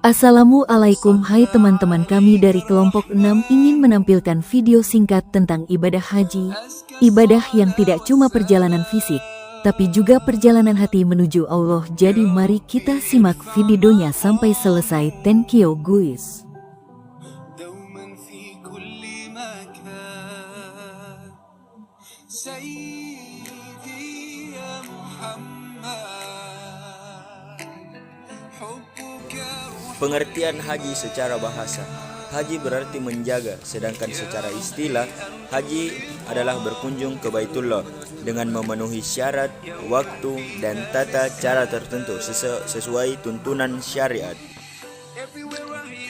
Assalamualaikum, hai teman-teman, kami dari kelompok 6 ingin menampilkan video singkat tentang ibadah haji. Ibadah yang tidak cuma perjalanan fisik, tapi juga perjalanan hati menuju Allah. Jadi mari kita simak videonya sampai selesai. Thank you guys. Pengertian haji secara bahasa. Haji berarti menjaga, sedangkan secara istilah, haji adalah berkunjung ke Baitullah dengan memenuhi syarat, waktu, dan tata cara tertentu sesuai tuntunan syariat.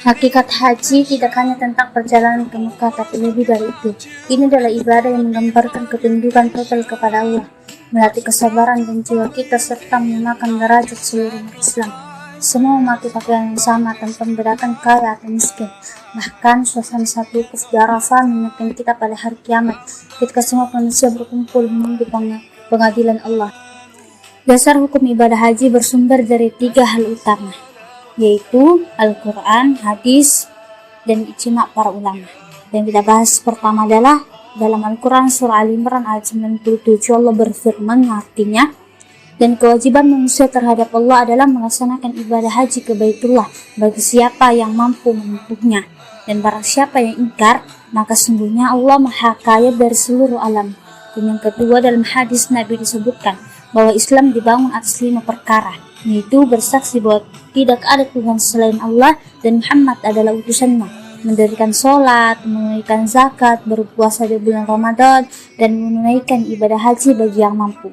Hakikat haji tidak hanya tentang perjalanan ke Mekah, tapi lebih dari itu. Ini adalah ibadah yang menggambarkan ketundukan total kepada Allah, melatih kesabaran dan jiwa kita, serta mengenalkan derajat seluruh umat Islam. Semua memakai pakaian yang sama tanpa membedakan kaya atau miskin. Bahkan suasana saat wukuf di Arafah mengingatkan kita pada hari kiamat, ketika semua manusia berkumpul menunggu pengadilan Allah. Dasar hukum ibadah haji bersumber dari 3 hal utama, yaitu Al-Quran, hadis, dan ijma' para ulama. Dan kita bahas pertama adalah dalam Al-Quran surah Al-Imran ayat 97, Allah berfirman artinya, dan kewajiban manusia terhadap Allah adalah melaksanakan ibadah haji ke Baitullah bagi siapa yang mampu menempuhnya. Dan barang siapa yang ingkar, maka sungguhnya Allah Maha Kaya dari seluruh alam. Dan yang kedua, dalam hadis Nabi disebutkan bahwa Islam dibangun atas 5 perkara, yaitu bersaksi bahwa tidak ada Tuhan selain Allah dan Muhammad adalah utusannya, mendirikan sholat, menunaikan zakat, berpuasa di bulan Ramadan, dan menunaikan ibadah haji bagi yang mampu.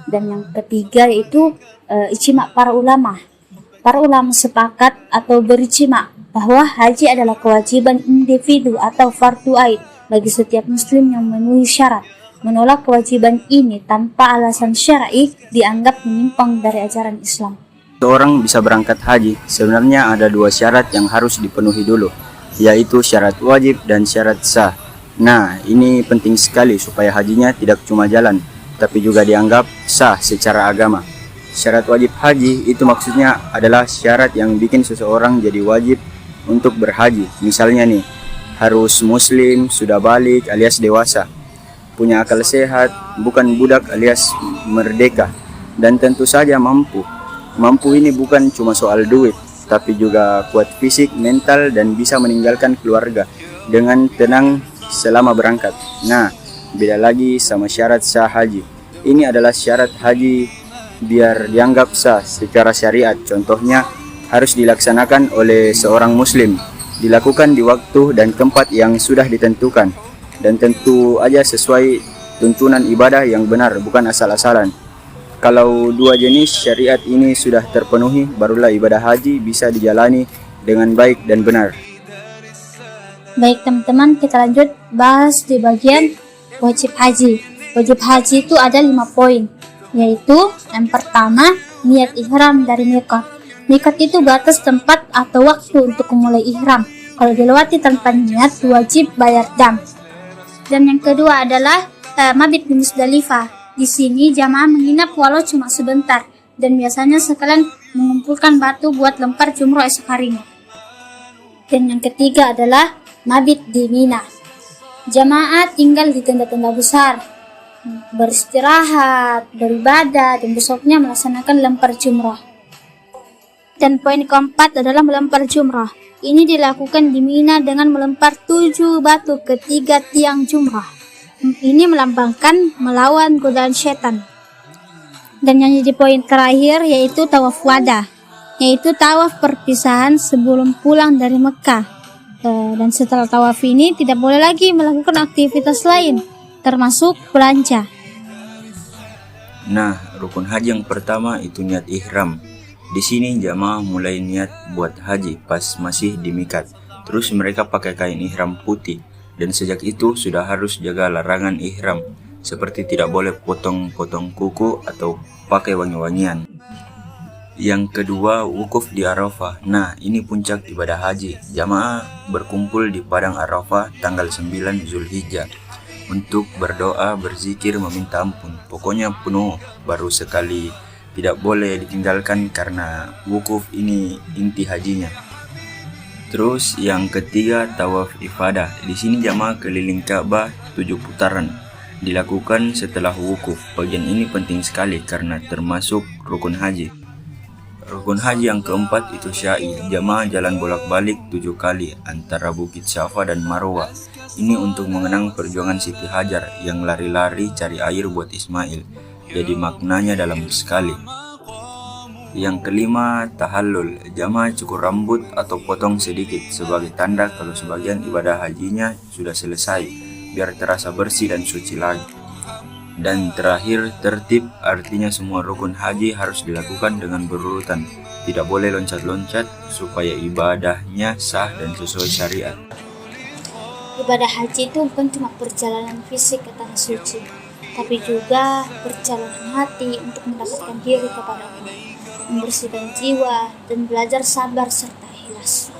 Dan yang ketiga yaitu ijma' para ulama. Para ulama sepakat atau berijma' bahwa haji adalah kewajiban individu atau fardu ain bagi setiap muslim yang memenuhi syarat. Menolak kewajiban ini tanpa alasan syar'i dianggap menyimpang dari ajaran Islam. Seorang bisa berangkat haji, sebenarnya ada 2 syarat yang harus dipenuhi dulu, yaitu syarat wajib dan syarat sah. Nah, ini penting sekali supaya hajinya tidak cuma jalan, tapi juga dianggap sah secara agama. Syarat wajib haji itu maksudnya adalah syarat yang bikin seseorang jadi wajib untuk berhaji. Misalnya nih, harus muslim, sudah balik alias dewasa, punya akal sehat, bukan budak alias merdeka, dan tentu saja mampu. Mampu ini bukan cuma soal duit, tapi juga kuat fisik, mental, dan bisa meninggalkan keluarga dengan tenang selama berangkat. Nah, beda lagi sama syarat sah haji. Ini adalah syarat haji biar dianggap sah secara syariat. Contohnya, harus dilaksanakan oleh seorang muslim, dilakukan di waktu dan tempat yang sudah ditentukan, dan tentu aja sesuai tuntunan ibadah yang benar, bukan asal-asalan. Kalau 2 jenis syariat ini sudah terpenuhi, barulah ibadah haji bisa dijalani dengan baik dan benar. Baik teman-teman, kita lanjut bahas di bagian wajib haji. Wajib haji itu ada 5 poin, yaitu yang pertama, niat ihram dari miqat. Miqat itu batas tempat atau waktu untuk memulai ihram. Kalau dilewati tanpa niat, wajib bayar dam. Dan yang kedua adalah mabit di Musdalifah. Di sini jamaah menginap walau cuma sebentar, dan biasanya sekalian mengumpulkan batu buat lempar jumroh esok harinya. Dan yang ketiga adalah mabit di Mina. Jamaah tinggal di tenda-tenda besar, beristirahat, beribadah, dan besoknya melaksanakan lempar jumrah. Dan poin keempat adalah melempar jumrah. Ini dilakukan di Mina dengan melempar 7 batu ke 3 tiang jumrah. Ini melambangkan melawan godaan setan. Dan yang jadi poin terakhir yaitu tawaf wada, yaitu tawaf perpisahan sebelum pulang dari Mekah. Dan setelah tawaf ini tidak boleh lagi melakukan aktivitas lain, termasuk belanja. Nah, rukun haji yang pertama itu niat ihram. Di sini jamaah mulai niat buat haji pas masih di miqat. Terus mereka pakai kain ihram putih, dan sejak itu sudah harus jaga larangan ihram, seperti tidak boleh potong-potong kuku atau pakai wangi-wangian. Yang kedua, wukuf di Arafah. Nah, ini puncak ibadah haji. Jamaah berkumpul di padang Arafah tanggal 9 Zulhijjah untuk berdoa, berzikir, meminta ampun. Pokoknya penuh, baru sekali tidak boleh ditinggalkan karena wukuf ini inti hajinya. Terus yang ketiga, tawaf ifadah. Di sini jamaah keliling Ka'bah 7 putaran. Dilakukan setelah wukuf. Bagian ini penting sekali karena termasuk rukun haji. Rukun haji yang keempat itu sya'i. Jamaah jalan bolak-balik 7 kali antara Bukit Safa dan Marwah. Ini untuk mengenang perjuangan Siti Hajar yang lari-lari cari air buat Ismail. Jadi maknanya dalam sekali. Yang kelima, tahallul. Jamaah cukur rambut atau potong sedikit sebagai tanda kalau sebagian ibadah hajinya sudah selesai, biar terasa bersih dan suci lagi. Dan terakhir, tertib, artinya semua rukun haji harus dilakukan dengan berurutan. Tidak boleh loncat-loncat supaya ibadahnya sah dan sesuai syariat. Ibadah haji itu bukan cuma perjalanan fisik ke tanah suci, tapi juga perjalanan hati untuk mendapatkan diri kepada Allah, membersihkan jiwa, dan belajar sabar serta ikhlas.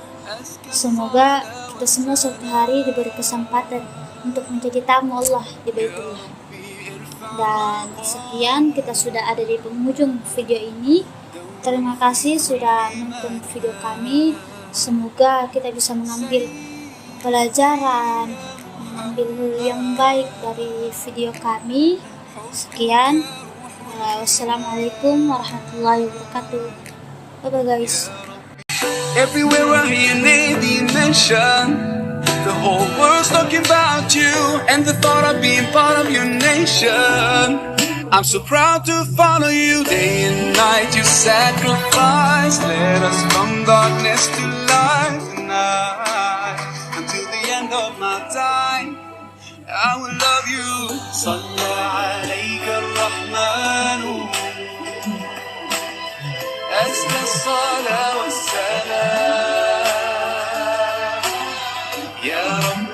Semoga kita semua suatu hari diberi kesempatan untuk menjadi tamu Allah di Baitullah. Dan sekian, kita sudah ada di penghujung video ini. Terima kasih sudah menonton video kami. Semoga kita bisa mengambil pelajaran, mengambil yang baik dari video kami. Sekian. Wassalamualaikum warahmatullahi wabarakatuh. Bye bye guys. Everywhere I hear Navy mention, the whole world's talking about you and the thought of being part of your nation. I'm so proud to follow you day and night. You sacrifice, led us from darkness to light tonight. Until the end of my time, I will love you. Salla alayka ar-Rahmanu, azka as-salah was-salam. Ya Rabbi.